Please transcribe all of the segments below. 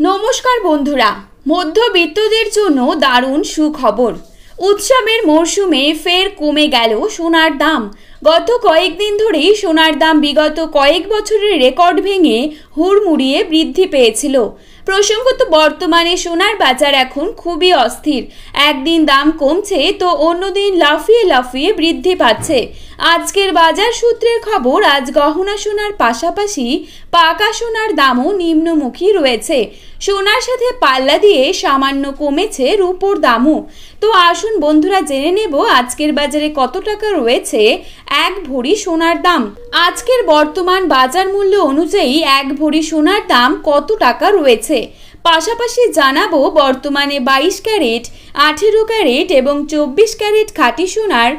নমস্কার বন্ধুরা, মধ্যবিত্তদের জন্য দারুণ সুখবর। উৎসবের মরশুমে ফের কমে গেল সোনার দাম। গত কয়েকদিন ধরেই সোনার দাম বিগত কয়েক বছরের রেকর্ড ভেঙে হুড়মুড়িয়ে বৃদ্ধি পেয়েছিল। প্রসঙ্গত বর্তমানে সোনার বাজার এখন খুবই অস্থির। একদিন দাম কমছে তো অন্যদিন লাফিয়ে লাফিয়ে বৃদ্ধি পাচ্ছে। আজকের বাজার সূত্রের খবর, আজ গহনা সোনার পাশাপাশি পাকা সোনার দামও নিম্নমুখী রয়েছে। সোনার সাথে পাল্লা দিয়ে সামান্য কমেছে রূপোর দামও। তো আসুন বন্ধুরা জেনে নেব আজকের বাজারে কত টাকা রয়েছে এক ভরি সোনার দাম। আজকের বর্তমান বাজার মূল্য অনুযায়ী এক ভরি সোনার দাম কত টাকা রয়েছে। পাশাপাশি জানাবো বর্তমানে 22 ক্যারেট, 18 ক্যারেট এবং 24 ক্যারেট খাঁটি সোনার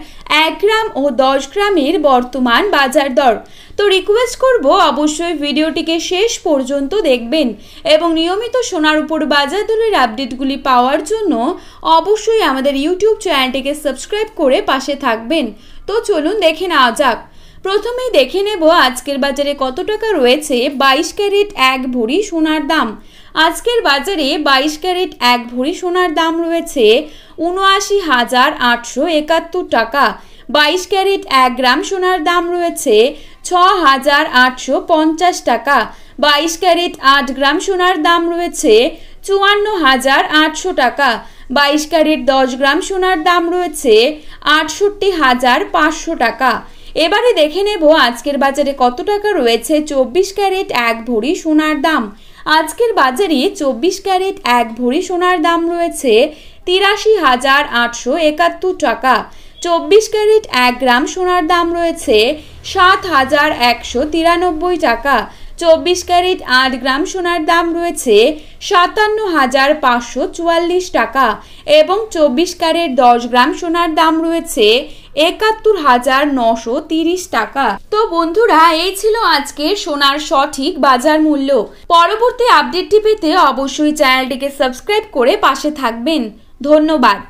1 গ্রাম ও 10 গ্রামের বর্তমান বাজার দর। তো রিকোয়েস্ট করব অবশ্যই ভিডিওটিকে শেষ পর্যন্ত দেখবেন এবং নিয়মিত সোনার উপর বাজার দরের আপডেটগুলি পাওয়ার জন্য অবশ্যই আমাদের ইউটিউব চ্যানেলটিকে সাবস্ক্রাইব করে পাশে থাকবেন। তো চলুন দেখে নেওয়া যাক। প্রথমেই দেখে নেব আজকের বাজারে কত টাকা রয়েছে 22 ক্যারেট এক ভরি সোনার দাম। আজকের বাজারে 22 ক্যারেট এক ভরি সোনার দাম রয়েছে ৭৯,৮৭১ টাকা। 22 ক্যারেট 1 গ্রাম সোনার দাম রয়েছে ৬,৮৫০ টাকা। 22 ক্যারেট 8 গ্রাম সোনার দাম রয়েছে ৫৪,৮০০ টাকা। 22 ক্যারেট 10 গ্রাম সোনার দাম রয়েছে ৬৮,৫০০ টাকা। এবারে দেখে নেব আজকের বাজারে কত টাকা রয়েছে 24 ক্যারেট এক ভরি সোনার দাম। আজকের বাজারে 24 ক্যারেট এক ভরি সোনার দাম রয়েছে ৮৩,৮৭১ টাকা। 24 ক্যারেট 1 গ্রাম সোনার দাম রয়েছে ৭,১৯৩ টাকা। 24 ক্যারেট 8 গ্রাম সোনার দাম রয়েছে ৫৭,৫৪৪ টাকা এবং 24 ক্যারেট 10 গ্রাম সোনার দাম রয়েছে ৭১,৯৩০ টাকা। তো বন্ধুরা, এই ছিল আজকে সোনার সঠিক বাজার মূল্য। পরবর্তী আপডেটটি পেতে অবশ্যই চ্যানেলটিকে সাবস্ক্রাইব করে পাশে থাকবেন। ধন্যবাদ।